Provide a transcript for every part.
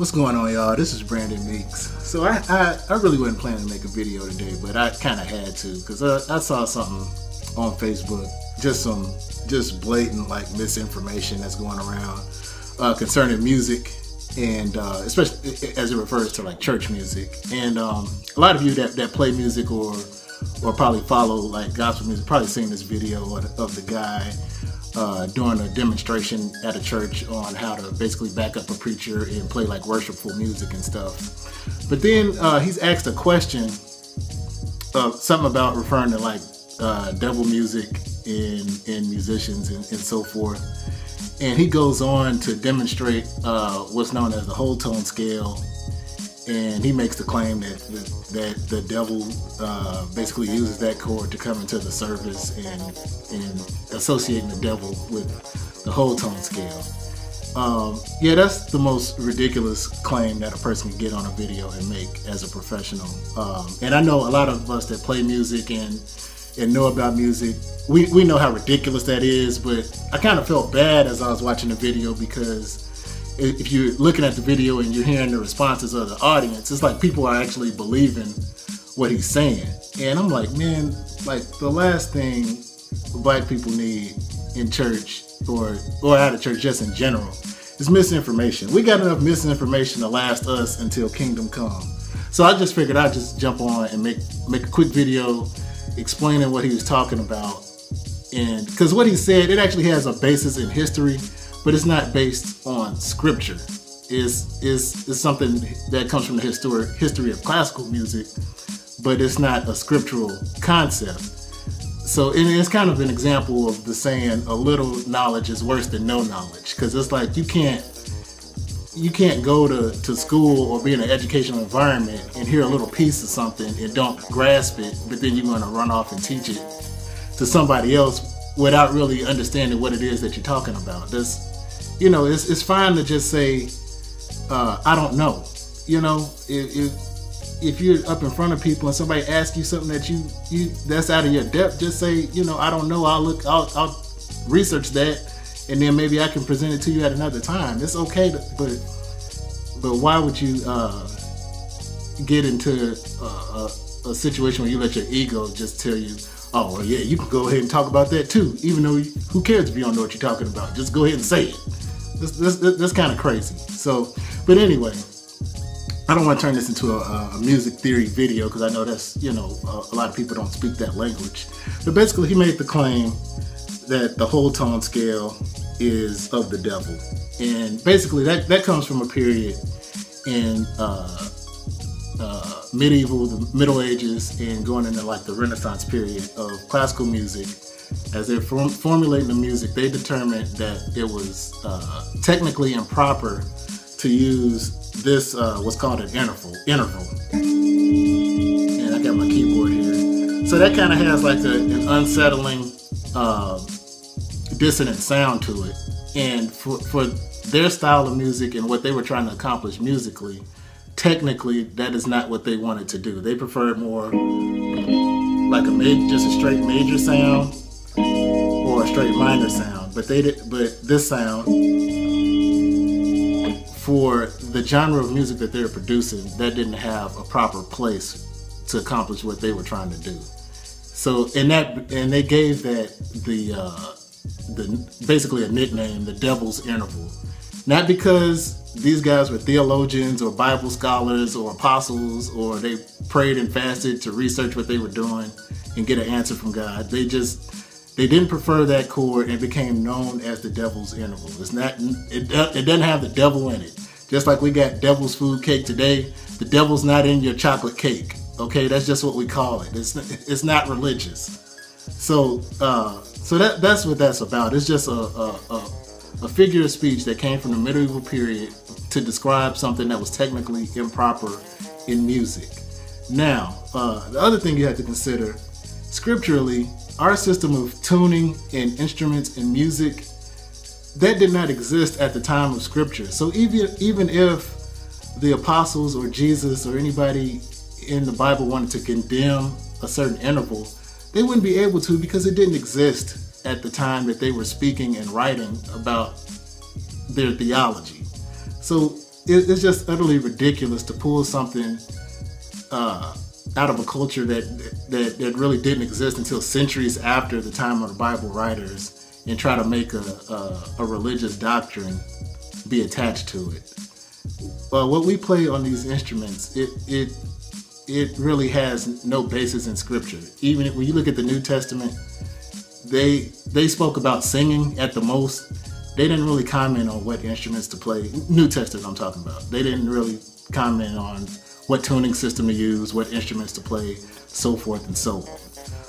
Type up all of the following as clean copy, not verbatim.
What's going on, y'all? This is Brandon Meeks. So I really wasn't planning to make a video today, but I kind of had to because I saw something on Facebook, just blatant like misinformation that's going around concerning music, and especially as it refers to like church music. And a lot of you that play music or probably follow like gospel music probably seen this video of the guy doing a demonstration at a church on how to basically back up a preacher and play like worshipful music and stuff. But then he's asked a question, something about referring to like devil music and musicians and so forth. And he goes on to demonstrate what's known as the whole tone scale. And he makes the claim that the devil basically uses that chord to come into the service and associating the devil with the whole tone scale. Yeah, that's the most ridiculous claim that a person can get on a video and make as a professional. And I know a lot of us that play music and know about music, we know how ridiculous that is, but I kind of felt bad as I was watching the video because if you're looking at the video and you're hearing the responses of the audience, it's like people are actually believing what he's saying. And I'm like, man, like the last thing black people need in church or out of church just in general is misinformation. We got enough misinformation to last us until kingdom come. So I just figured I'd just jump on and make a quick video explaining what he was talking about. And because what he said, it actually has a basis in history, but it's not based on scripture. It's something that comes from the history of classical music, but it's not a scriptural concept. So it's kind of an example of the saying, a little knowledge is worse than no knowledge, because it's like you can't go to school or be in an educational environment and hear a little piece of something and don't grasp it, but then you're going to run off and teach it to somebody else without really understanding what it is that you're talking about. It's fine to just say, I don't know. You know, if you're up in front of people and somebody asks you something that you that's out of your depth, just say, I don't know. I'll research that, and then maybe I can present it to you at another time. It's okay, but why would you get into a situation where you let your ego just tell you, oh, well, yeah, you can go ahead and talk about that too, even though who cares if you don't know what you're talking about? Just go ahead and say it. That's kind of crazy. So, but anyway, I don't want to turn this into a music theory video because I know that's, a lot of people don't speak that language. But basically, he made the claim that the whole tone scale is of the devil. And basically, that comes from a period in the Middle Ages and going into like the Renaissance period of classical music. As they're formulating the music, they determined that it was technically improper to use this what's called an interval. And I got my keyboard here. So that kind of has like an unsettling dissonant sound to it. And for their style of music and what they were trying to accomplish musically, technically, that is not what they wanted to do. They preferred more like just a straight major sound or a straight minor sound. But this sound, for the genre of music that they were producing, that didn't have a proper place to accomplish what they were trying to do. So and they gave that basically a nickname, the Devil's Interval. Not because these guys were theologians or Bible scholars or apostles or they prayed and fasted to research what they were doing and get an answer from God. They didn't prefer that chord and became known as the Devil's Interval. It doesn't have the devil in it. Just like we got devil's food cake today, the devil's not in your chocolate cake. Okay, that's just what we call it. It's not religious. So that's what that's about. It's just a figure of speech that came from the medieval period to describe something that was technically improper in music. Now, the other thing you have to consider, scripturally, our system of tuning and instruments and music, that did not exist at the time of scripture. So even if the apostles or Jesus or anybody in the Bible wanted to condemn a certain interval, they wouldn't be able to because it didn't exist at the time that they were speaking and writing about their theology. So it's just utterly ridiculous to pull something out of a culture that really didn't exist until centuries after the time of the Bible writers and try to make a religious doctrine be attached to it. What we play on these instruments, it really has no basis in Scripture. Even when you look at the New Testament, they spoke about singing at the most. They didn't really comment on what instruments to play. New Testament I'm talking about. They didn't really comment on what tuning system to use, what instruments to play, so forth and so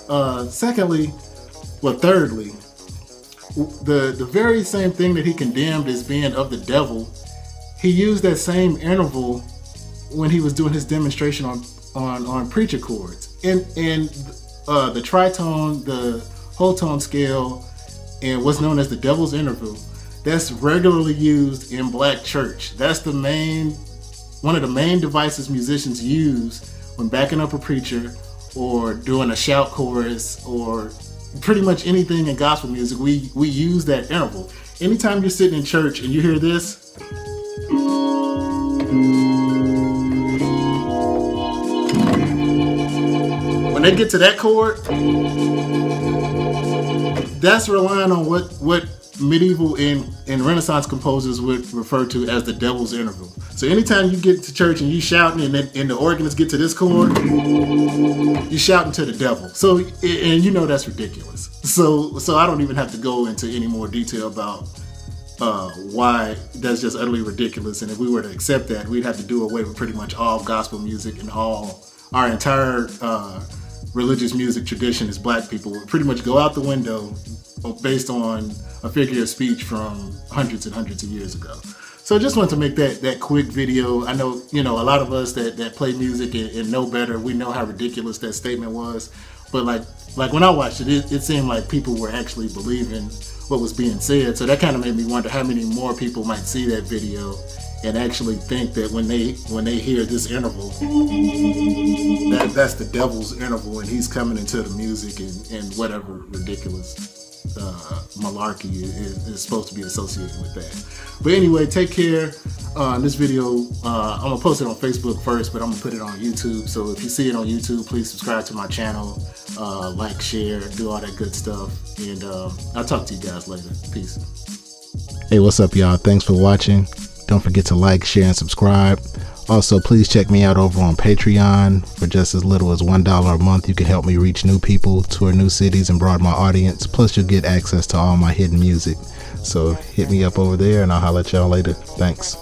on. Thirdly, the very same thing that he condemned as being of the devil, he used that same interval when he was doing his demonstration on preacher chords. And the tritone, the whole tone scale, and what's known as the devil's interval, that's regularly used in black church. That's one of the main devices musicians use when backing up a preacher or doing a shout chorus or pretty much anything in gospel music. We use that interval. Anytime you're sitting in church and you hear this, when they get to that chord, that's relying on what medieval and Renaissance composers would refer to as the devil's interval. So anytime you get to church and you shouting and the organists get to this chord, you shouting to the devil. So, and you know that's ridiculous. So I don't even have to go into any more detail about why that's just utterly ridiculous. And if we were to accept that, we'd have to do away with pretty much all gospel music and all our entire religious music tradition as black people would pretty much go out the window based on a figure of speech from hundreds and hundreds of years ago. So I just wanted to make that quick video. I know, a lot of us that play music and know better, we know how ridiculous that statement was. But like when I watched it seemed like people were actually believing what was being said. So that kind of made me wonder how many more people might see that video and actually think that when they hear this interval, that's the devil's interval and he's coming into the music and whatever ridiculous malarkey is supposed to be associated with that. But anyway, take care. This video, I'm gonna post it on Facebook first, but I'm gonna put it on YouTube. So if you see it on YouTube, please subscribe to my channel, like, share, do all that good stuff. And I'll talk to you guys later. Peace. Hey, what's up, y'all? Thanks for watching. Don't forget to like, share, and subscribe. Also, please check me out over on Patreon. For just as little as $1 a month, you can help me reach new people, tour new cities, and broaden my audience. Plus, you'll get access to all my hidden music. So hit me up over there, and I'll holler at y'all later. Thanks.